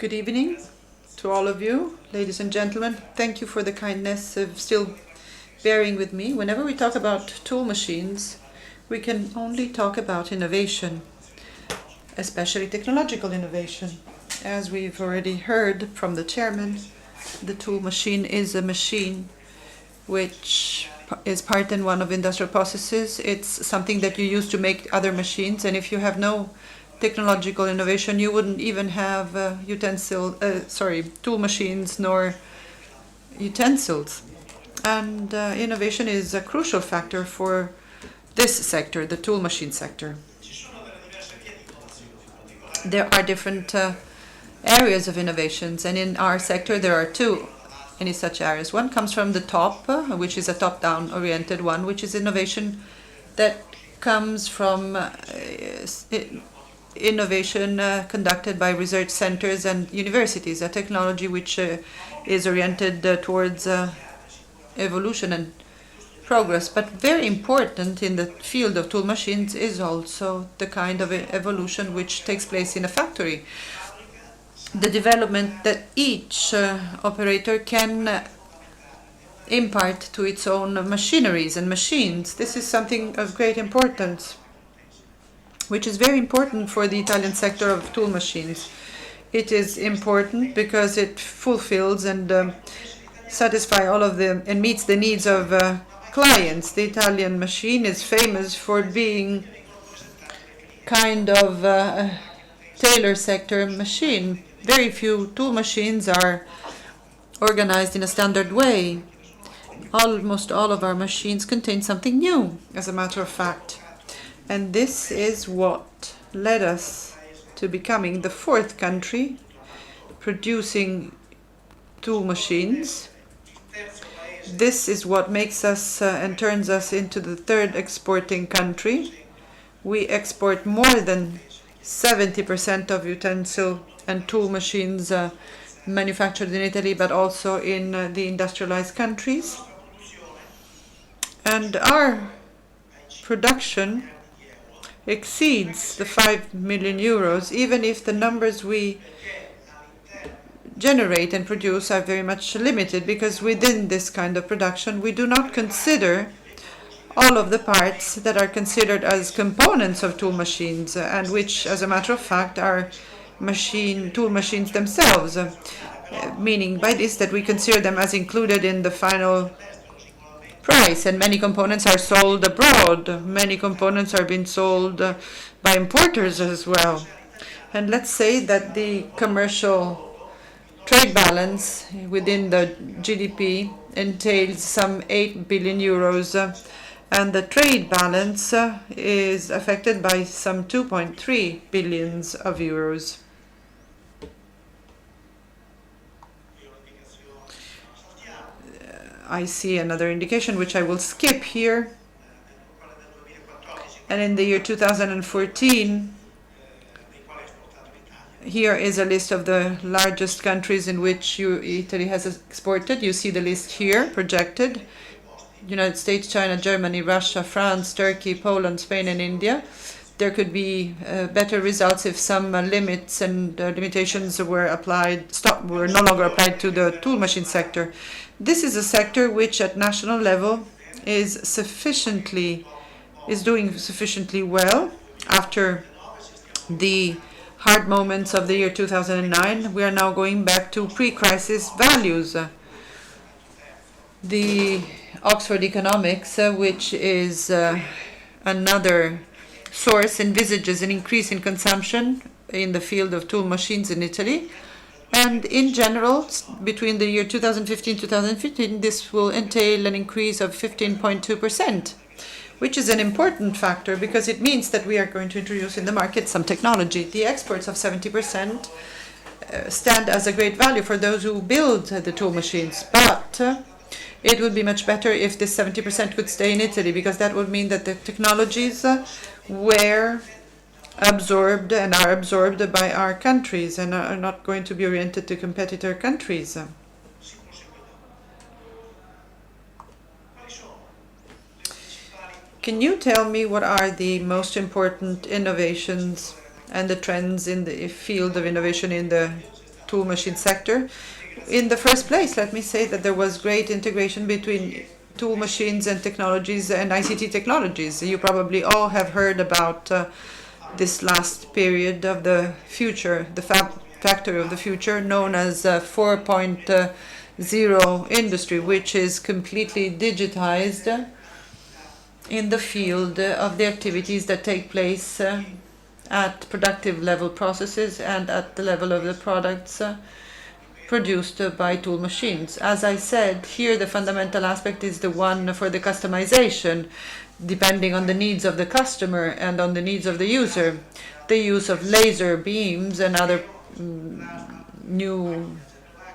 Good evening to all of you, ladies and gentlemen. Thank you for the kindness of still bearing with me. Whenever we talk about tool machines, we can only talk about innovation, especially technological innovation. As we've already heard from the chairman, the tool machine is a machine which is part and one of industrial processes. It's something that you use to make other machines, and if you have no technological innovation, you wouldn't even have tool machines nor utensils. And innovation is a crucial factor for this sector, the tool machine sector. There are different areas of innovations, and in our sector there are two any such areas. One comes from the top, which is a top-down oriented one, which is innovation that comes from innovation conducted by research centers and universities, a technology which is oriented towards evolution and progress. But very important in the field of tool machines is also the kind of evolution which takes place in a factory. The development that each operator can impart to its own machineries and machines. This is something of great importance, which is very important for the Italian sector of tool machines. It is important because it fulfills and satisfies all of the and meets the needs of clients. The Italian machine is famous for being kind of a tailor sector machine. Very few tool machines are organized in a standard way. Almost all of our machines contain something new, as a matter of fact. And this is what led us to becoming the fourth country producing tool machines. This is what makes us and turns us into the third exporting country. We export more than 70% of utensil and tool machines manufactured in Italy, but also in the industrialized countries. And our production exceeds the 5 million euros, even if the numbers we generate and produce are very much limited, because within this kind of production we do not consider all of the parts that are considered as components of tool machines, and which, as a matter of fact, are tool machines themselves, meaning by this that we consider them as included in the final price. And many components are sold abroad. Many components are being sold by importers as well. And let's say that the commercial trade balance within the GDP entails some 8 billion euros, and the trade balance is affected by some 2.3 billions of euros. I see another indication which I will skip here. And in the year 2014, here is a list of the largest countries in which Italy has exported. You see the list here projected. United States, China, Germany, Russia, France, Turkey, Poland, Spain, and India. There could be better results if some limits and limitations were no longer applied to the tool machine sector. This is a sector which, at national level, is doing sufficiently well. After the hard moments of the year 2009, we are now going back to pre-crisis values. The Oxford Economics, which is another source, envisages an increase in consumption in the field of tool machines in Italy. And in general, between the year 2015 and 2015, this will entail an increase of 15.2%, which is an important factor because it means that we are going to introduce in the market some technology. The exports of 70% stand as a great value for those who build the tool machines. But it would be much better if this 70% could stay in Italy, because that would mean that the technologies were absorbed and are absorbed by our countries and are not going to be oriented to competitor countries. Can you tell me what are the most important innovations and the trends in the field of innovation in the tool machine sector. In the first place, let me say that there was great integration between tool machines and technologies and ICT technologies. You probably all have heard about this last period of the future, the factory of the future, known as 4.0 industry, which is completely digitized in the field of the activities that take place at productive level processes and at the level of the products produced by tool machines. As I said, here the fundamental aspect is the one for the customization, depending on the needs of the customer and on the needs of the user. The use of laser beams and other new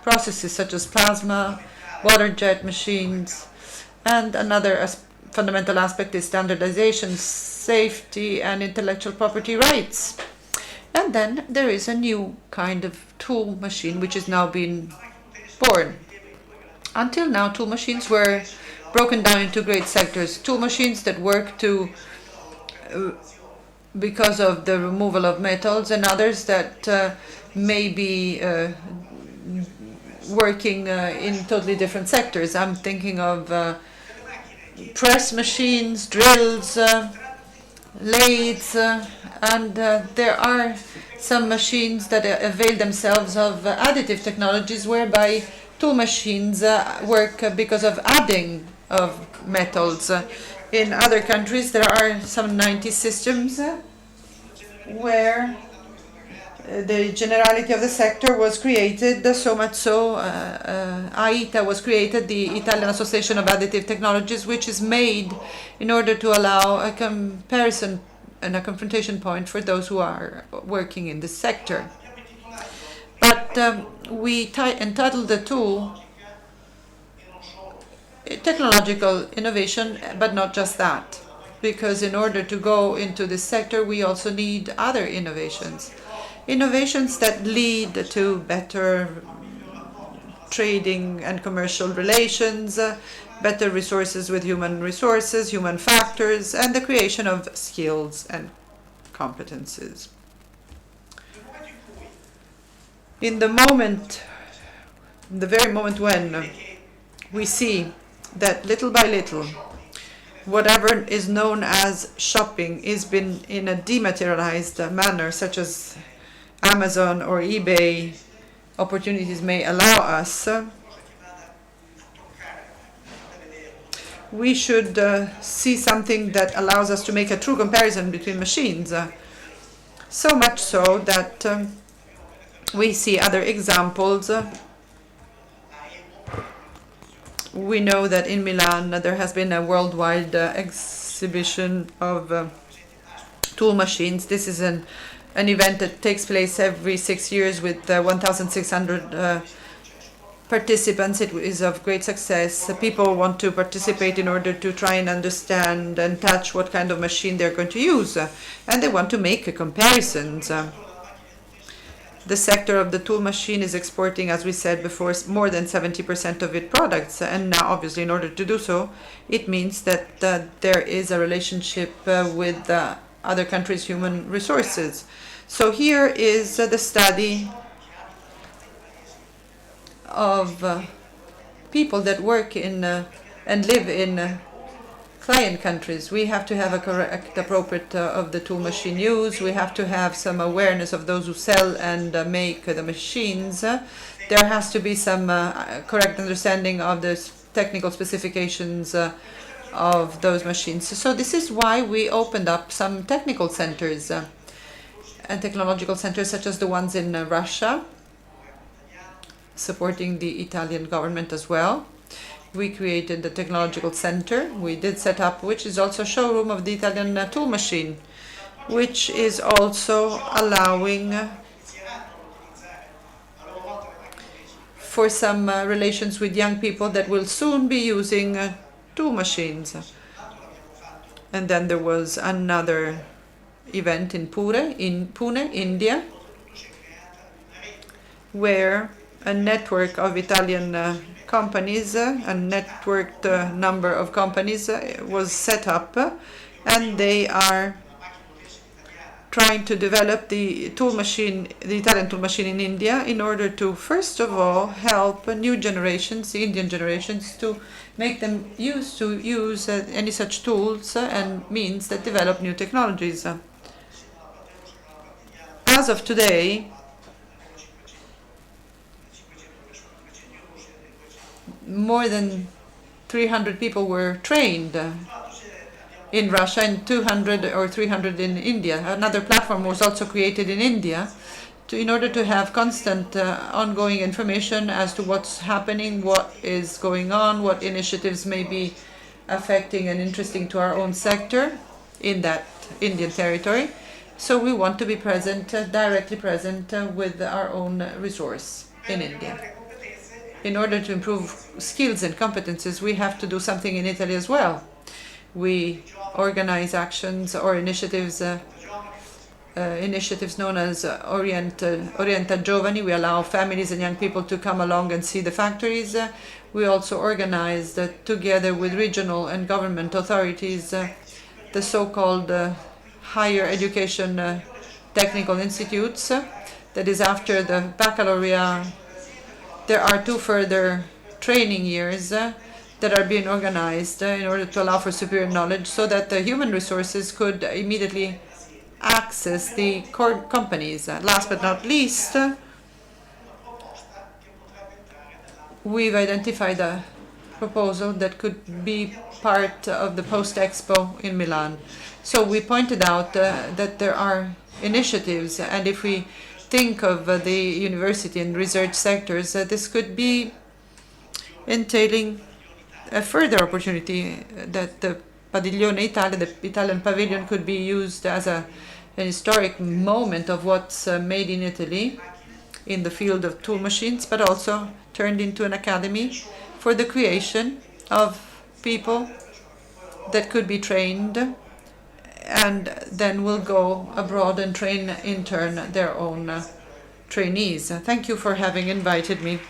processes such as plasma, water jet machines, and another fundamental aspect is standardization, safety, and intellectual property rights. And then there is a new kind of tool machine which is now being born. Until now, tool machines were broken down into great sectors. Tool machines that work because of the removal of metals, and others that may be working in totally different sectors. I'm thinking of press machines, drills, lathes, and there are some machines that avail themselves of additive technologies whereby tool machines work because of adding of metals. In other countries there are some 90 systems where the generality of the sector was created, so much so AITA was created, the Italian Association of Additive Technologies, which is made in order to allow a comparison and a confrontation point for those who are working in this sector. But we entitled the tool technological innovation, but not just that, because in order to go into this sector we also need other innovations. Innovations that lead to better trading and commercial relations, better resources with human resources, human factors, and the creation of skills and competences. In the very moment when we see that little by little, whatever is known as shopping is been in a dematerialized manner, such as Amazon or eBay opportunities may allow us, we should see something that allows us to make a true comparison between machines. So much so that we see other examples. We know that in Milan there has been a worldwide exhibition of tool machines. This is an event that takes place every 6 years with 1,600 participants. It is of great success. People want to participate in order to try and understand and touch what kind of machine they're going to use, and they want to make comparisons. The sector of the tool machine is exporting, as we said before, more than 70% of its products, and now obviously in order to do so, it means that there is a relationship with other countries' human resources. So here is the study of people that work in and live in client countries. We have to have a correct, appropriate of the tool machine use. We have to have some awareness of those who sell and make the machines. There has to be some correct understanding of the technical specifications of those machines. So this is why we opened up some technical centers and technological centers such as the ones in Russia, supporting the Italian government as well. We created the technological center. We did set up, which is also a showroom of the Italian tool machine, which is also allowing for some relations with young people that will soon be using tool machines. And then there was another event in Pune, India, where a network of Italian companies, a networked number of companies was set up, and they are trying to develop the tool machine, the Italian tool machine in India, in order to, first of all, help new generations, the Indian generations, to make them use any such tools and means that develop new technologies. As of today, more than 300 people were trained in Russia and 200 or 300 in India. Another platform was also created in India in order to have constant ongoing information as to what's happening, what is going on, what initiatives may be affecting and interesting to our own sector in that Indian territory. So we want to be present, directly present with our own resource in India. In order to improve skills and competences, we have to do something in Italy as well. We organize actions or initiatives known as Orienta Giovani. We allow families and young people to come along and see the factories. We also organized, together with regional and government authorities, the so-called higher education technical institutes. That is, after the baccalaureate, there are 2 further training years that are being organized in order to allow for superior knowledge, so that the human resources could immediately access the core companies. Last but not least, we've identified a proposal that could be part of the post-expo in Milan. So we pointed out that there are initiatives, and if we think of the university and research sectors, this could be entailing a further opportunity, that the Padiglione Italia, the Italian pavilion, could be used as an historic moment of what's made in Italy in the field of tool machines, but also turned into an academy for the creation of people that could be trained and then will go abroad and train in turn their own trainees. Thank you for having invited me.